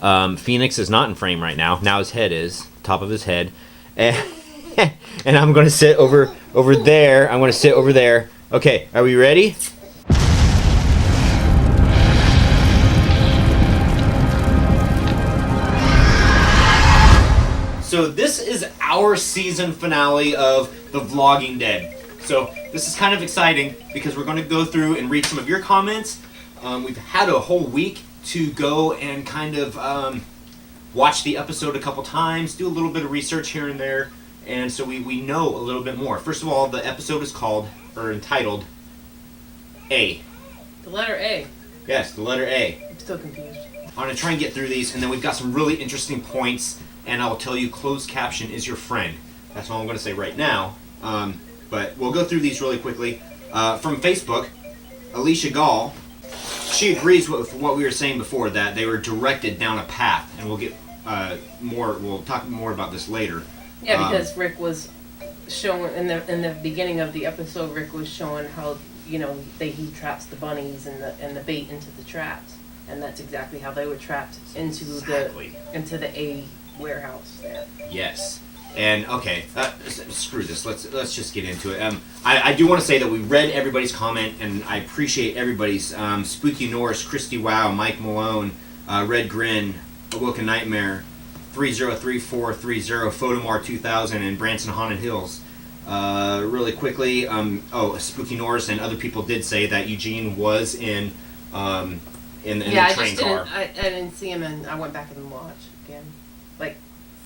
Phoenix is not in frame right now. Now his head is, top of his head. And, and I'm going to sit over there. I'm going to sit over there. Okay, are we ready? So this is our season finale of The Vlogging Dead. So this is kind of exciting because we're going to go through and read some of your comments. We've had a whole week to go and kind of watch the episode a couple times, do a little bit of research here and there, and so we know a little bit more. First of all, the episode is called, or entitled, A. The letter A. Yes, the letter A. I'm still confused. I'm going to try and get through these, and then we've got some really interesting points, and I will tell you closed caption is your friend. That's all I'm going to say right now. But we'll go through these really quickly. From Facebook, Alicia Gall, she agrees with what we were saying before, that they were directed down a path, and we'll get we'll talk more about this later. Yeah, because Rick was showing in the beginning of the episode. Rick was showing how he traps the bunnies and the bait into the traps, and that's exactly how they were trapped into the A warehouse there. Yes. And okay, screw this. Let's just get into it. I do want to say that we read everybody's comment, and I appreciate everybody's. Spooky Norse, Christy Wow, Mike Malone, Red Grin, Awoken Nightmare, 303430, Photomar 2000, and Branson Haunted Hills. Really quickly, Spooky Norse and other people did say that Eugene was in the train car. I didn't see him, and I went back and watched again, like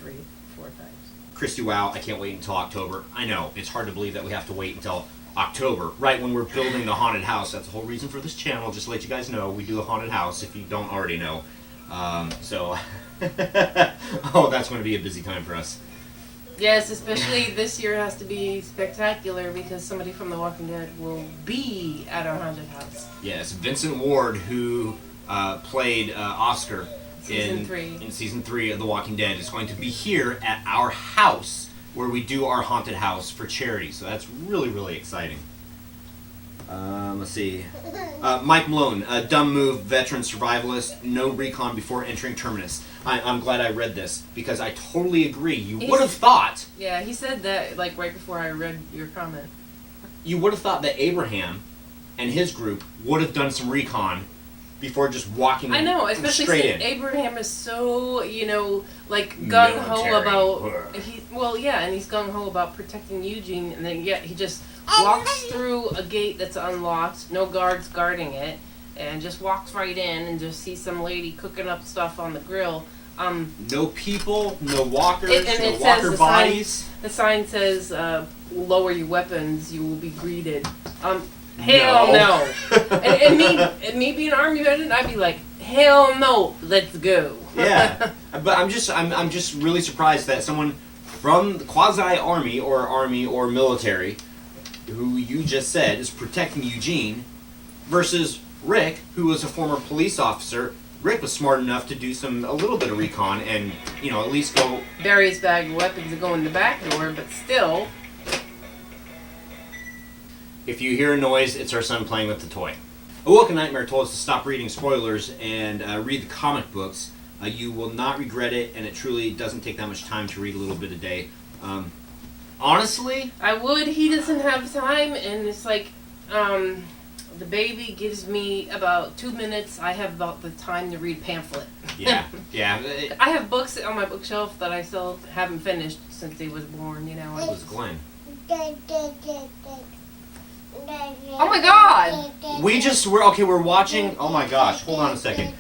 3-4 times. Christy Wow, I can't wait until October. I know, it's hard to believe that we have to wait until October, right when we're building the haunted house. That's the whole reason for this channel, just to let you guys know, we do a haunted house, if you don't already know. Oh, that's going to be a busy time for us. Yes, especially this year has to be spectacular because somebody from The Walking Dead will be at our haunted house. Yes, Vincent Ward, who played Oscar in season 3 of The Walking Dead, is going to be here at our house where we do our haunted house for charity. So that's really, really exciting. Let's see. Mike Malone, dumb move, veteran survivalist, no recon before entering Terminus. I'm glad I read this because I totally agree. You would have thought... Yeah, he said that like right before I read your comment. You would have thought that Abraham and his group would have done some recon before just walking. I know, especially straight since in. Abraham is so, like gung ho about. And he's gung ho about protecting Eugene, and then he just walks through a gate that's unlocked, no guards guarding it, and just walks right in and just sees some lady cooking up stuff on the grill. No people, no walkers, no walker walker bodies. The sign says, "Lower your weapons, you will be greeted." Hell no. and me being an army veteran, I'd be like, hell no, let's go. Yeah, but I'm just really surprised that someone from the quasi-army or military, who you just said is protecting Eugene, versus Rick, who was a former police officer. Rick was smart enough to do a little bit of recon and, at least go... Bury his bag of weapons and go in the back door, but still... If you hear a noise, it's our son playing with the toy. Awoken Nightmare told us to stop reading spoilers and read the comic books. You will not regret it, and it truly doesn't take that much time to read a little bit a day. Honestly... I would. He doesn't have time, and it's like... the baby gives me about 2 minutes. I have about the time to read a pamphlet. Yeah. I have books on my bookshelf that I still haven't finished since he was born, It was Glenn. Oh my god! We're watching... Oh my gosh, hold on a second.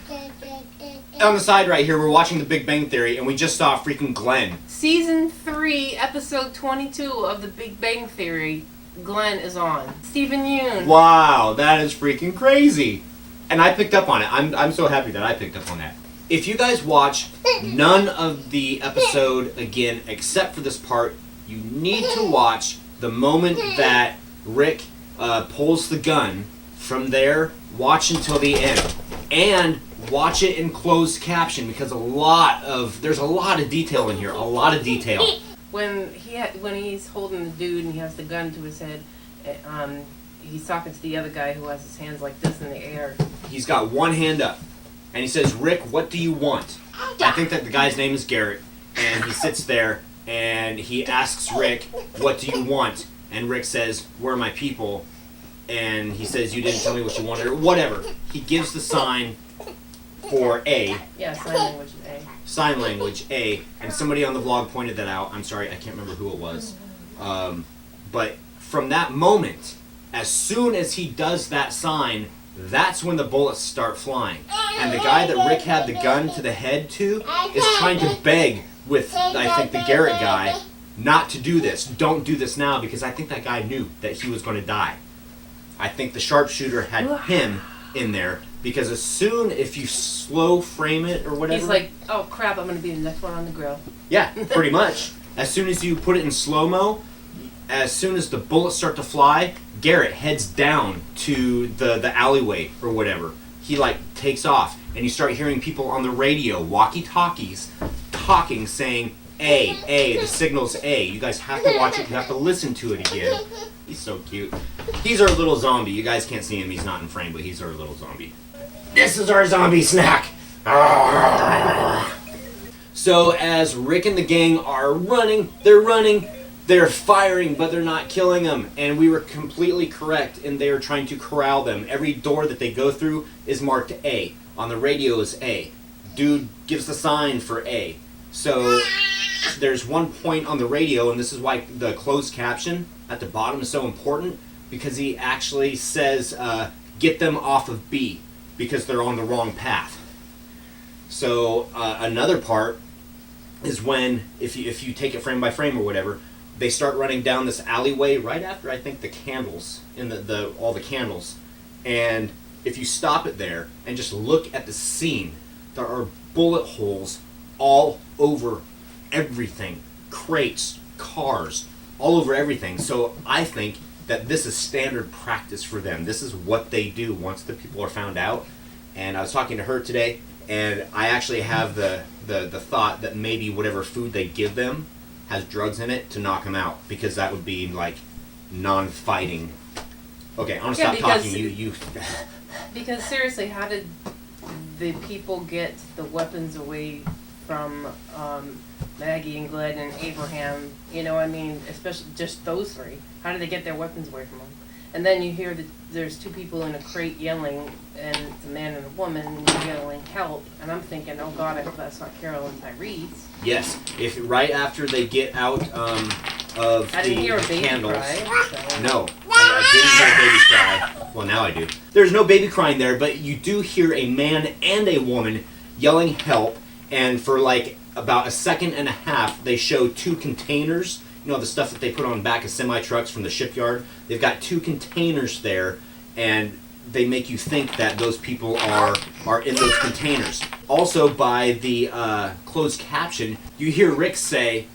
On the side right here, we're watching The Big Bang Theory, and we just saw freaking Glenn. Season 3, episode 22 of The Big Bang Theory, Glenn is on. Stephen Yoon. Wow, that is freaking crazy. And I picked up on it. I'm so happy that I picked up on that. If you guys watch none of the episode again, except for this part, you need to watch the moment that Rick pulls the gun. From there, watch until the end. And watch it in closed caption because there's a lot of detail in here. A lot of detail. When he's holding the dude and he has the gun to his head, he's talking to the other guy who has his hands like this in the air. He's got one hand up. And he says, Rick, what do you want? I think that the guy's name is Garrett, and he sits there and he asks Rick, "What do you want?" And Rick says, "Where are my people?" And he says, "You didn't tell me what you wanted," or whatever. He gives the sign for A. Yeah, sign language A. Sign language A, and somebody on the vlog pointed that out. I'm sorry, I can't remember who it was. But from that moment, as soon as he does that sign, that's when the bullets start flying. And the guy that Rick had the gun to the head to is trying to beg with, I think, the Garrett guy not to do this. Don't do this now, because I think that guy knew that he was going to die. I think the sharpshooter had him in there, because as soon, if you slow frame it or whatever... He's like, oh crap, I'm going to be the next one on the grill. Yeah, pretty much. As soon as you put it in slow-mo, as soon as the bullets start to fly, Garrett heads down to the alleyway or whatever. He like takes off, and you start hearing people on the radio, walkie-talkies, talking, saying, A, the signal's A. You guys have to watch it, you have to listen to it again. He's so cute. He's our little zombie. You guys can't see him, he's not in frame, but he's our little zombie. This is our zombie snack! So as Rick and the gang are running, they're firing, but they're not killing them. And we were completely correct, and they are trying to corral them. Every door that they go through is marked A. On the radio is A. Dude gives the sign for A. So there's one point on the radio, and this is why the closed caption at the bottom is so important, because he actually says, get them off of B, because they're on the wrong path. So another part is when, if you take it frame by frame or whatever, they start running down this alleyway right after, I think, the candles, in all the candles. And if you stop it there and just look at the scene, there are bullet holes all over everything. Crates, cars, all over everything. So I think that this is standard practice for them. This is what they do once the people are found out. And I was talking to her today, and I actually have the thought that maybe whatever food they give them has drugs in it to knock them out, because that would be like non-fighting. Okay, I'm gonna stop talking. You. Because seriously, how did the people get the weapons away from Maggie and Glenn and Abraham? You know, I mean, especially just those three. How did they get their weapons away from them? And then you hear that there's two people in a crate yelling, and it's a man and a woman yelling help, and I'm thinking, oh God, I hope that's not Carol and Tyrese. Yes, if right after they get out of I didn't hear a the baby candles. cry. So. No, I didn't hear a baby cry. Well, now I do. There's no baby crying there, but you do hear a man and a woman yelling help, and for like about a second and a half, they show two containers. You know, the stuff that they put on the back of semi-trucks from the shipyard? They've got two containers there, and they make you think that those people are in those containers. Also, by the closed caption, you hear Rick say,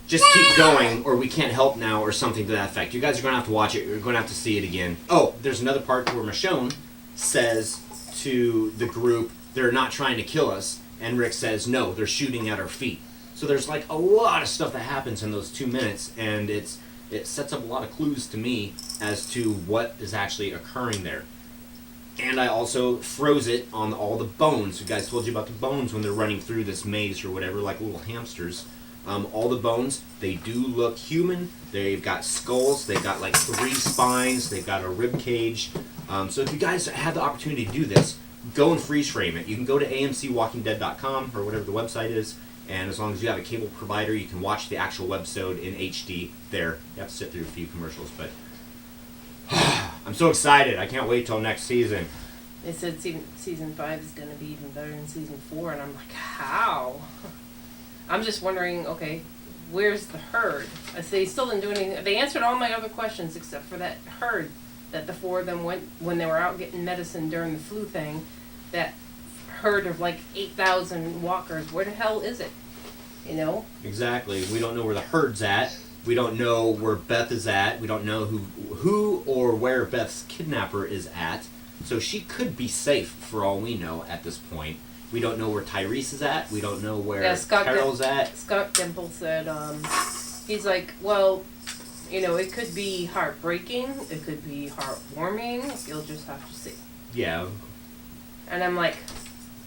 just keep going, or we can't help now, or something to that effect. You guys are going to have to watch it. You're going to have to see it again. Oh, there's another part where Michonne says to the group, they're not trying to kill us, and Rick says, no, they're shooting at our feet. So there's like a lot of stuff that happens in those 2 minutes, and it sets up a lot of clues to me as to what is actually occurring there. And I also froze it on all the bones. You guys told you about the bones when they're running through this maze or whatever, like little hamsters. All the bones, they do look human. They've got skulls. They've got like 3 spines. They've got a rib cage. So if you guys have the opportunity to do this, go and freeze frame it. You can go to amcwalkingdead.com or whatever the website is. And as long as you have a cable provider, you can watch the actual webisode in HD there. You have to sit through a few commercials, but I'm so excited. I can't wait till next season. They said season 5 is going to be even better than season 4, and I'm like, how? I'm just wondering, okay, where's the herd? They still didn't do anything. They answered all my other questions except for that herd that the 4 of them went when they were out getting medicine during the flu thing. That herd of like 8,000 walkers. Where the hell is it? You know? Exactly. We don't know where the herd's at. We don't know where Beth is at. We don't know who or where Beth's kidnapper is at. So she could be safe for all we know at this point. We don't know where Tyrese is at. We don't know where Carol's at. Scott Dimple said, he's like, well, you know, it could be heartbreaking. It could be heartwarming. You'll just have to see. Yeah. And I'm like,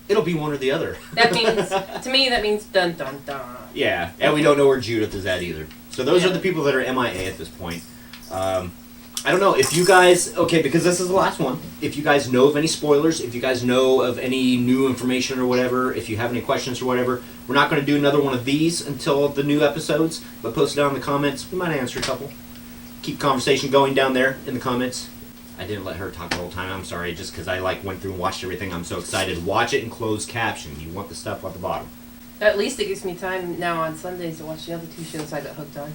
It'll be one or the other. That means, to me, that means dun dun dun. Yeah, and we don't know where Judith is at either. So those are the people that are MIA at this point. I don't know if you guys, okay, because this is the last one. If you guys know of any spoilers, if you guys know of any new information or whatever, if you have any questions or whatever, we're not going to do another one of these until the new episodes, but post it down in the comments. We might answer a couple. Keep conversation going down there in the comments. I didn't let her talk the whole time. I'm sorry, just because I went through and watched everything. I'm so excited. Watch it in closed caption. You want the stuff at the bottom. At least it gives me time now on Sundays to watch the other 2 shows I got hooked on.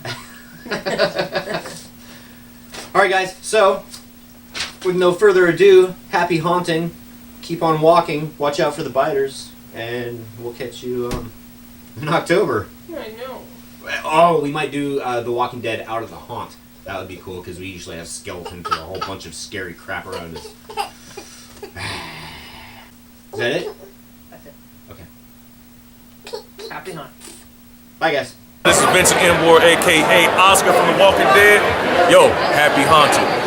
Alright guys, so, with no further ado, happy haunting, keep on walking, watch out for the biters, and we'll catch you in October. I know. Oh, we might do The Walking Dead Out of the Haunt. That would be cool, because we usually have skeletons and a whole bunch of scary crap around us. Is that it? That's it. Okay. Happy hunt. Bye guys. This is Vincent M. Ward, a.k.a. Oscar from The Walking Dead. Yo, happy haunting.